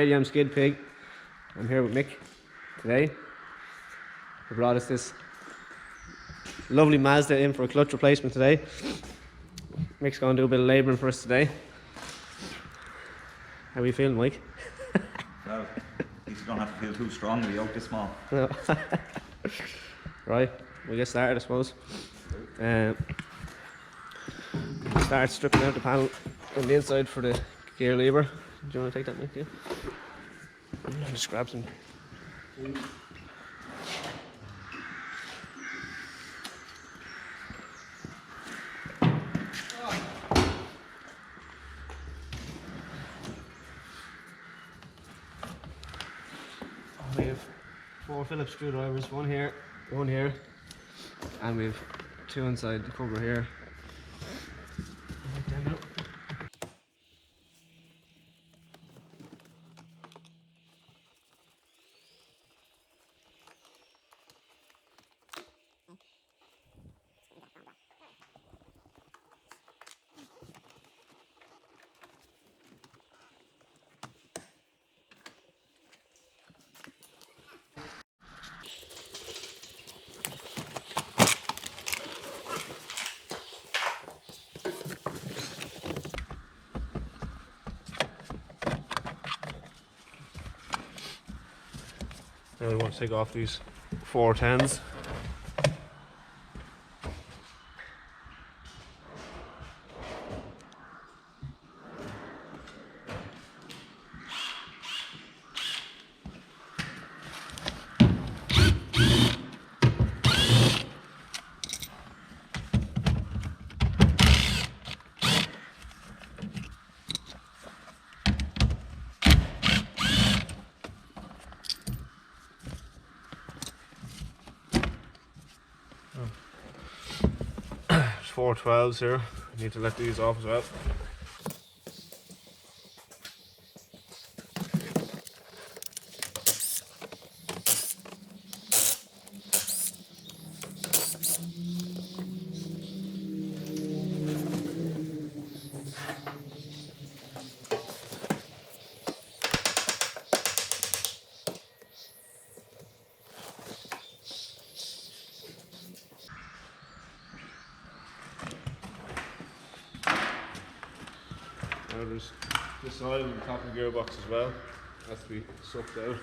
JDM Skid Pig. I'm here with Mick today. He brought us this lovely Mazda in for a clutch replacement today. Mick's going to do a bit of labouring for us today. How are you feeling, Mike? Well, he's going to have to feel too strong with the yoke this small. No. Right, we'll get started, I suppose. Start stripping out the panel on the inside for the gear lever. Do you want to take that, Mick? Yeah. Just grab some. We have 4 Phillips screwdrivers, one here, and we have 2 inside the cover here. Now we want to take off these 410s. There's 412s here. I need to let these off as well. Now there's this oil on the top of the gearbox as well. Has to be sucked out.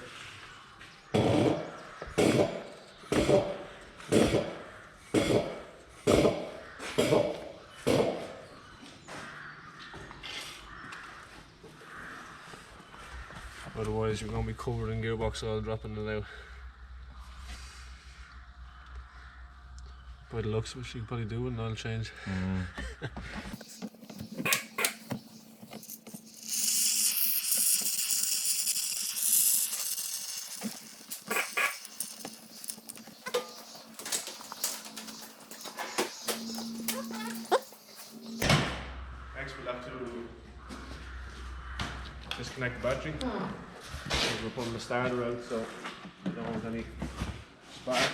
Otherwise you're going to be covered in gearbox oil dropping it out. By the looks of it, you could probably do with an oil change. Next we'll have to disconnect the battery. We're putting the starter out so we don't want any sparks.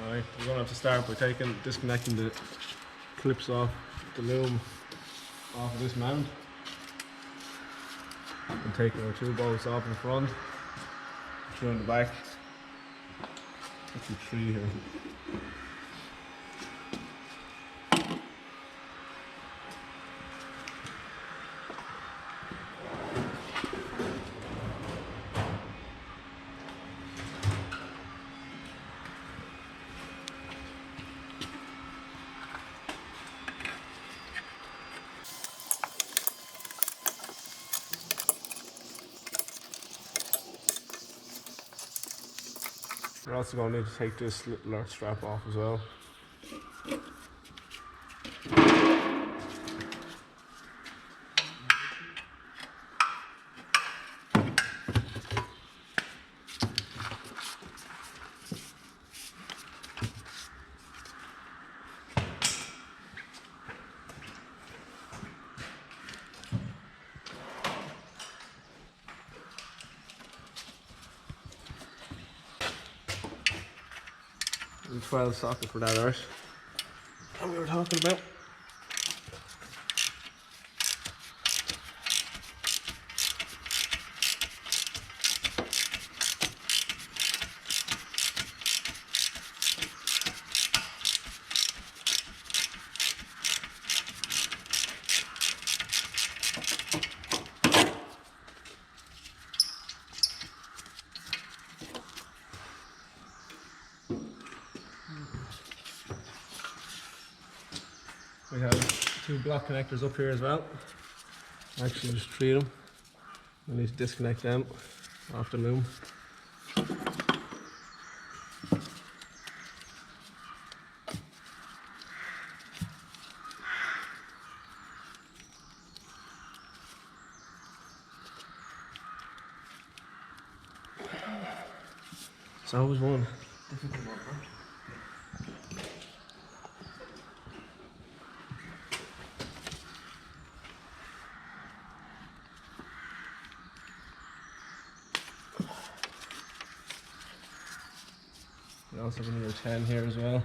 Alright, we're going to have to start by disconnecting the clips off the loom off of this mount and taking our 2 bolts off in front, 2 in the back. Actually 3 here. We're also going to need to take this little lurch strap off as well. The 12 socket for that arse that we were talking about. We have 2 block connectors up here as well. Actually just 3 of them. We need to disconnect them off the loom. It's always one difficult one, huh? We also have another 10 here as well.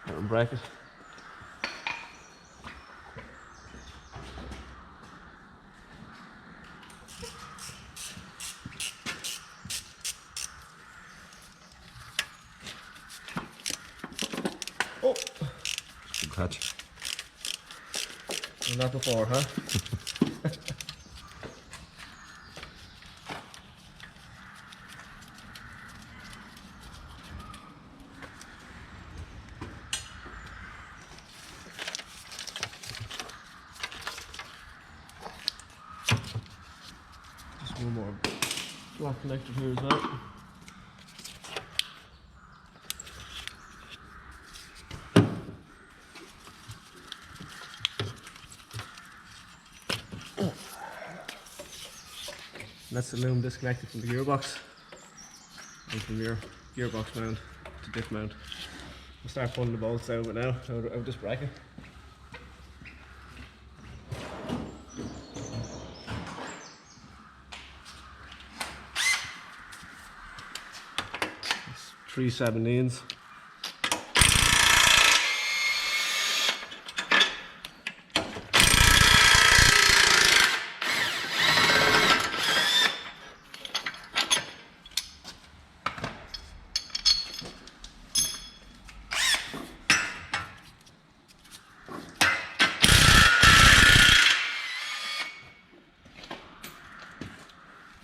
That bracket. Oh! Good catch. Not before, huh? Just one more block connector here as well. And that's the loom disconnected from the gearbox and from your gearbox mount to diff mount. We'll start pulling the bolts out of it now, out of this bracket. It's 3/17.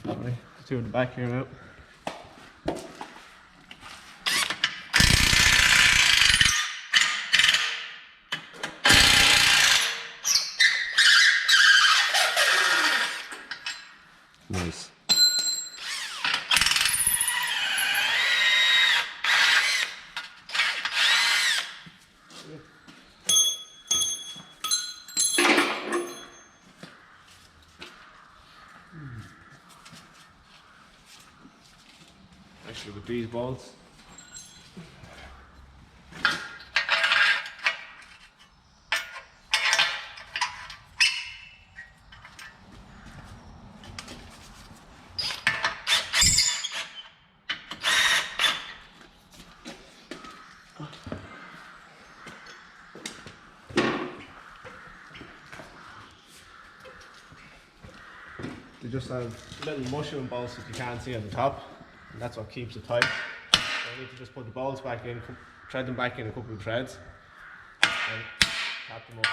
Right, the 2 at the back here now. Nice. Actually, with these bolts, they just have little mushroom bolts that you can't see on the top, and that's what keeps it tight. So I need to just put the bolts back in, thread them back in a couple of threads, and tap them up.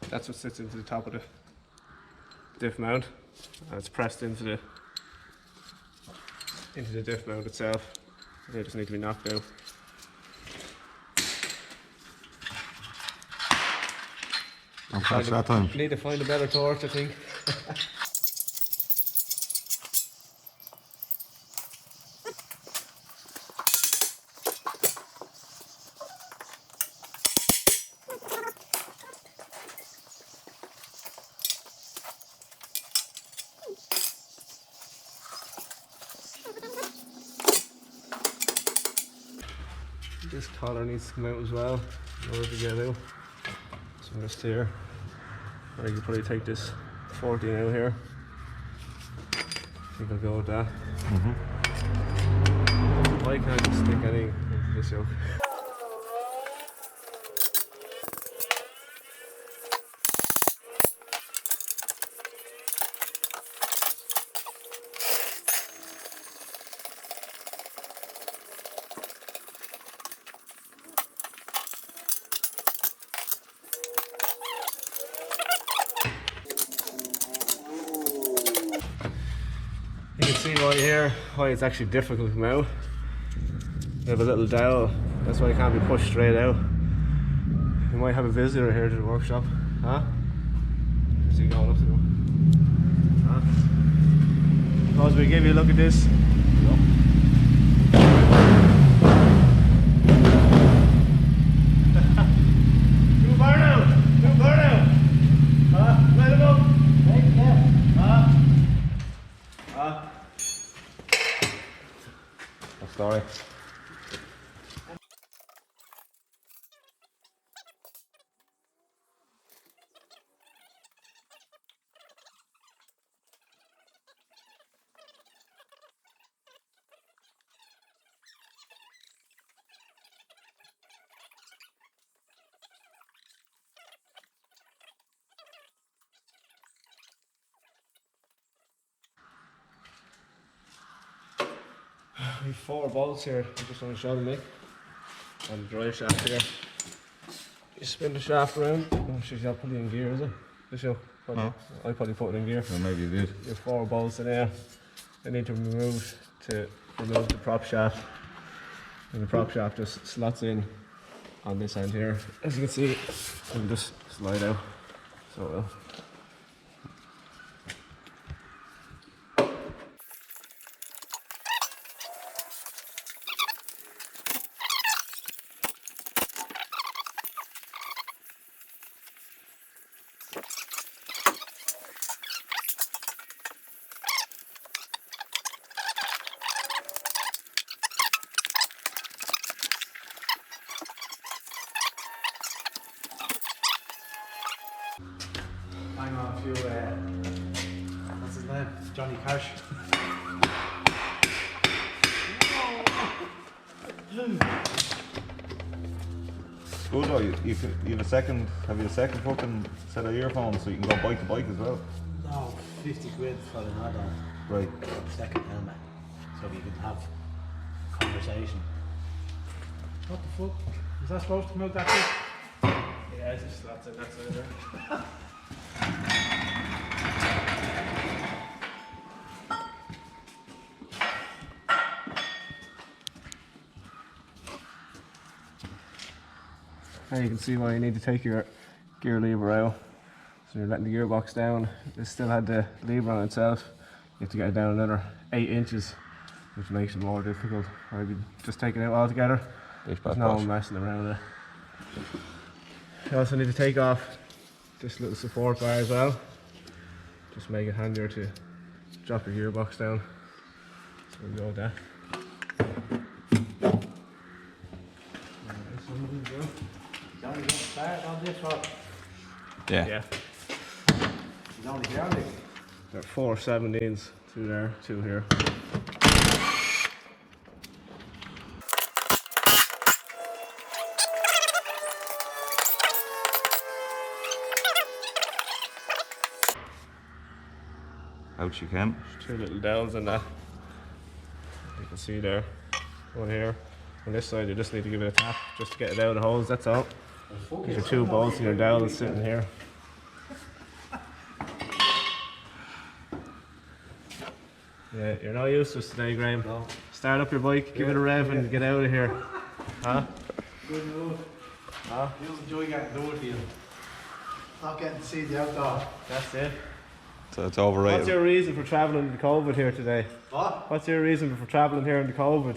That's what sits into the top of the diff mount, and it's pressed into the into the diff mount itself. They just need to be knocked out. Don't catch that time. Need to find a better torch, I think. This collar needs to come out as well in order to get out. So just here. Or you can probably take this 14 out here. I think I'll go with that. Why can't I just stick anything into this yoke? You can see right here why it's actually difficult to come out. We have a little dowel, that's why it can't be pushed straight out. We might have a visitor here to the workshop. Huh? Is he going up to them? Huh? Suppose we give you a look at this. New burnout! New burnout! Let him up! Sorry. We have 4 bolts here. I just want to show them, Nick. And the drive shaft here. You spin the shaft around. Oh, she's not put it in gear, is it? This show? No. I probably put it in gear. Well, maybe you did. You have 4 bolts in there. They need to be removed to remove the prop shaft. And the prop shaft just slots in on this end here. As you can see, it will just slide out. So it will. Hang on a few, what's his name? Johnny Cash. It's good though, you have a second fucking set of earphones so you can go bike to bike as well. No, 50 quid for an add-on. Right. Second helmet. So you can have conversation. What the fuck? Is that supposed to come out that quick? Yeah, it's just slots in that side there. Now you can see why you need to take your gear lever out. So you're letting the gearbox down. It still had the lever on itself. You have to get it down another 8 inches, which makes it more difficult. Or if you just take it out altogether, there's no messing around it. You also need to take off this little support bar as well. Just make it handier to drop your gearbox down. So we'll go with that. Johnny got started on this one. Yeah. He's only here, like. There are 4 17s, 2 there, 2 here. Out you can. There's 2 little dowels in that. You can see there. One here. On this side, you just need to give it a tap just to get it out of the holes, that's all. These are 2 bolts and your dowel is sitting here. Yeah, you're not used to us today, Graham. No. Start up your bike, give it a rev, and get out of here. Huh? Good move. Huh? You enjoy getting dirty and not getting to see the outdoor. That's it. So it's overrated. What's your reason for travelling in the COVID here today? What? What's your reason for travelling here in the COVID?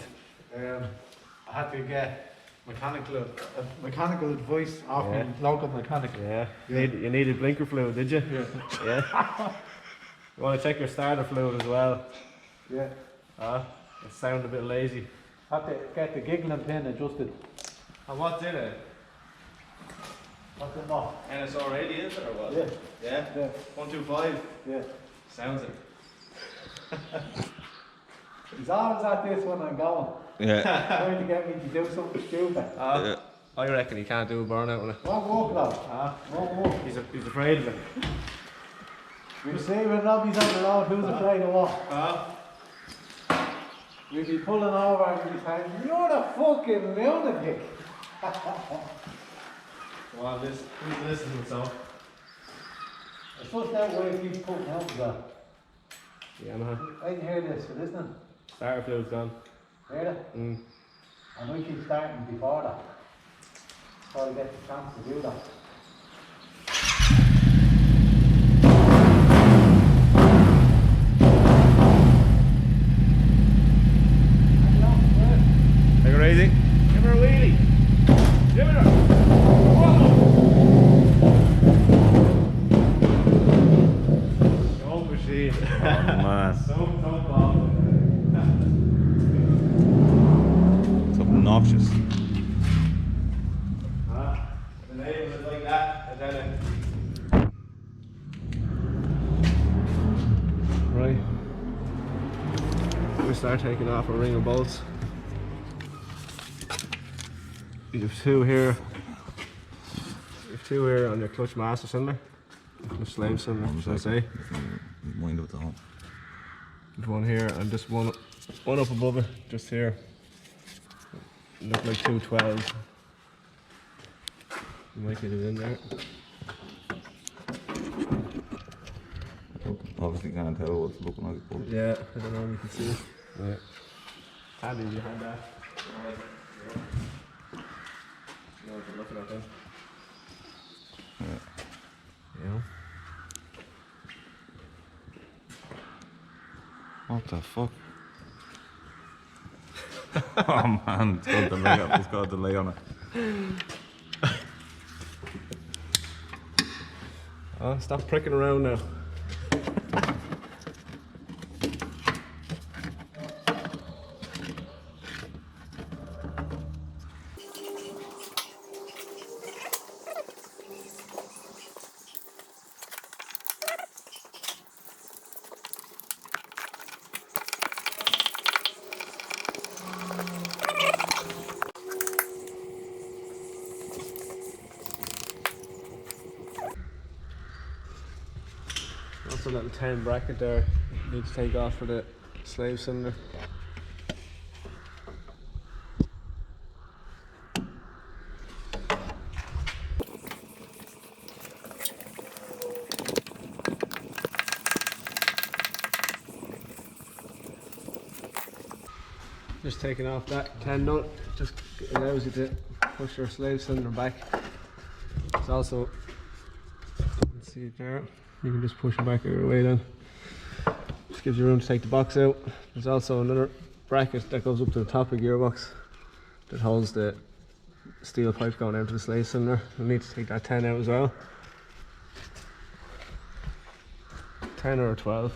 I had to get mechanical advice off my local mechanic. Yeah. You needed blinker fluid, did you? Yeah. You want to check your starter fluid as well? Yeah. It sounded a bit lazy. Had to get the giggling pin adjusted. And what's in it? What's in that? NSR 80 is it or what? Yeah. Yeah? Yeah. 125? Yeah. Sounds it. He's always at this when I'm going. Yeah. Trying to get me to do something stupid. I reckon he can't do a burnout on it. Won't work though. Won't work. He's afraid of it. You see when Robbie's on the road, who's afraid of what? We'll be pulling over and he's saying, you're the fucking lunatic. Well, who's listening to himself? I suppose that way he keeps putting out as well. Yeah, man. I can hear this, you're listening. Starter fluid's gone. Hear it? Mm. And we keep starting before that. So I get the chance to do that. Take her easy. Give her a wheelie. Give it her. Whoa. So machine. Oh man. So ball. It's obnoxious. The name is like that, and then right. We start taking off a ring of bolts. You have two here. You have two here on your clutch master cylinder. The slave cylinder, should I say? Mind with the home. There's one here and just one up above it, just here. Look like 212s. You might get it in there. Obviously can't tell what's looking like. But Yeah, I don't know if you can see it. Yeah. Handy if you had that. You know what you're looking at then. Yeah. what the fuck? Oh man, it's got a delay on it. It's got a delay on it. Oh, stop pricking around now. Also a little 10 bracket there, you need to take off for the slave cylinder. Just taking off that 10 nut, just allows you to push your slave cylinder back. It's also, let's see it there. You can just push it back your way then. Just gives you room to take the box out. There's also another bracket that goes up to the top of the gearbox that holds the steel pipe going out to the slave cylinder. You'll need to take that 10 out as well. 10 or a 12.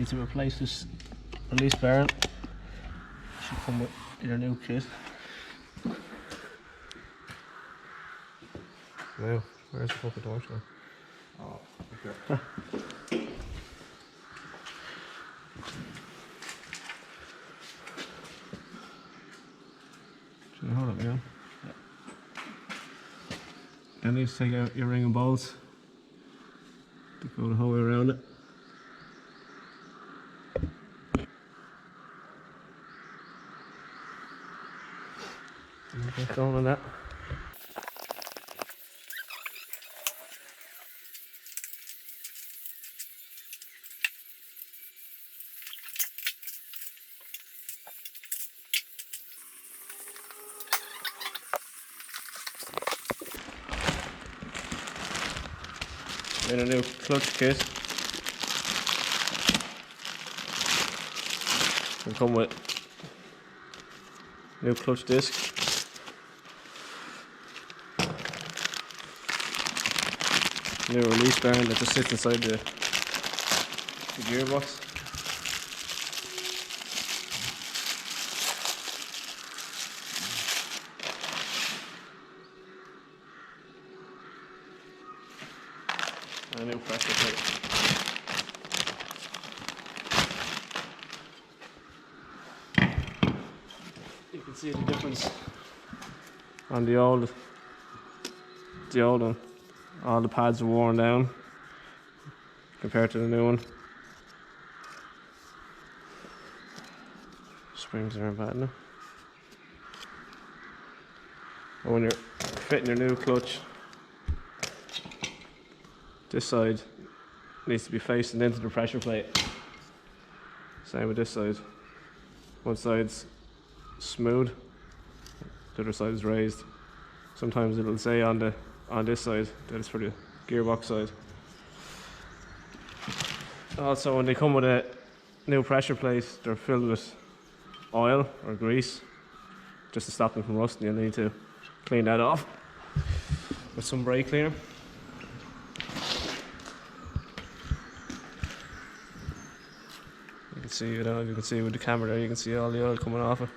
need to replace this release bearing. Should come with your new kit. Now, where's the fucking torch now? Oh, okay. Should I hold it down? Yeah. Then you need to take out your ring and bolts to go the whole way around it. And get going on that. In a new clutch kit. Will come with new clutch disc. New release bearing that just sits inside the gearbox. And a new pressure plate. You can see the difference on the old one. All the pads are worn down compared to the new one. Springs aren't bad enough. But when you're fitting your new clutch, this side needs to be facing into the pressure plate. Same with this side. One side's smooth, the other side is raised. Sometimes it'll say on this side that it's for the gearbox side. Also, when they come with a new pressure plate, they're filled with oil or grease just to stop them from rusting. You'll need to clean that off with some brake cleaner. You can see, I don't know if you can see with the camera there, you can see all the oil coming off it.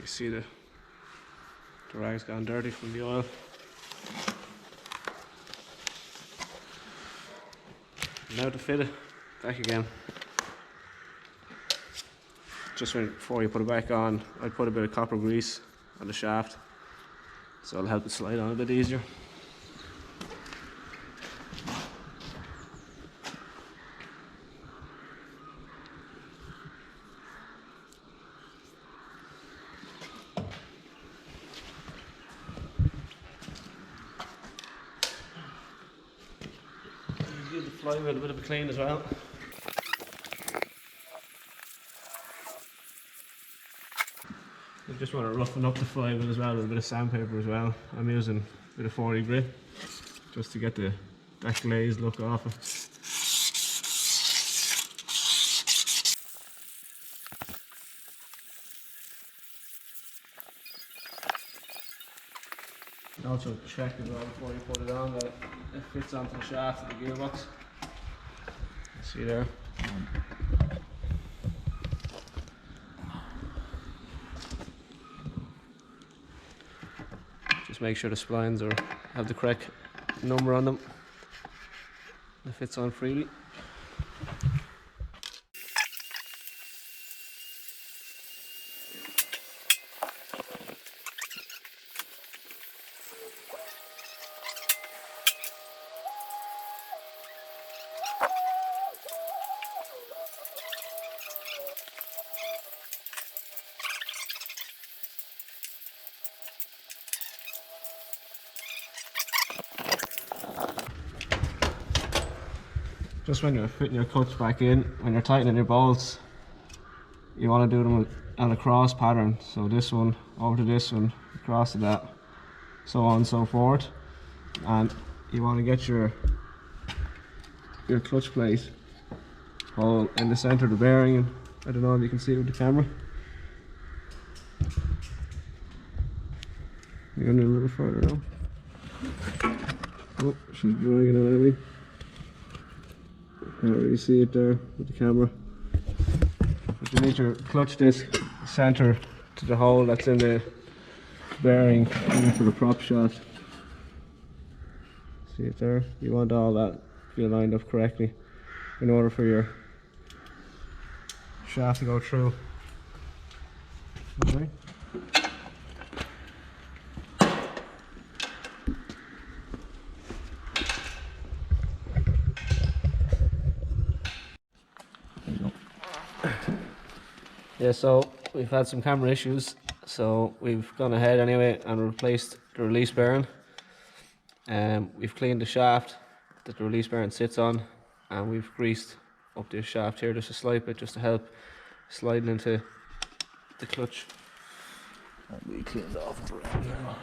You see the rag's gone dirty from the oil. Now to fit it back again. Just before you put it back on, I'd put a bit of copper grease on the shaft, so it'll help it slide on a bit easier. Give the flywheel a bit of a clean as well. You just want to roughen up the flywheel as well with a bit of sandpaper as well. I'm using a bit of 40 grit just to get that glazed look off it. And also check as well before you put it on that it fits onto the shaft of the gearbox. See there? Just make sure the splines have the correct number on them. It fits on freely. Just when you're fitting your clutch back in, when you're tightening your bolts, you want to do them on a cross pattern. So this one over to this one, across to that, so on and so forth. And you want to get your clutch plate hole in the center of the bearing I don't know if you can see it with the camera. You're going a little further now. Oh, she's dragging it at me. Can't really see it there with the camera. But you need your clutch disc center to the hole that's in the bearing for the prop shaft. See it there? You want all that to be lined up correctly in order for your shaft to go through. Okay. Yeah, so we've had some camera issues, so we've gone ahead anyway and replaced the release bearing. We've cleaned the shaft that the release bearing sits on, and we've greased up this shaft here just a slight bit, just to help sliding into the clutch. And we cleaned off around now.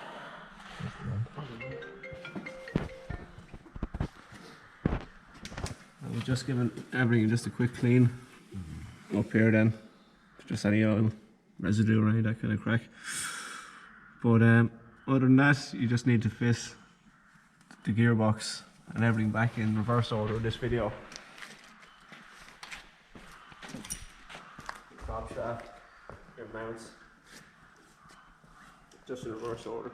And we've just given everything just a quick clean up here then. Just any oil residue or any of that kind of crack. But other than that, you just need to fit the gearbox and everything back in reverse order in this video. Prop shaft, your mounts, just in reverse order.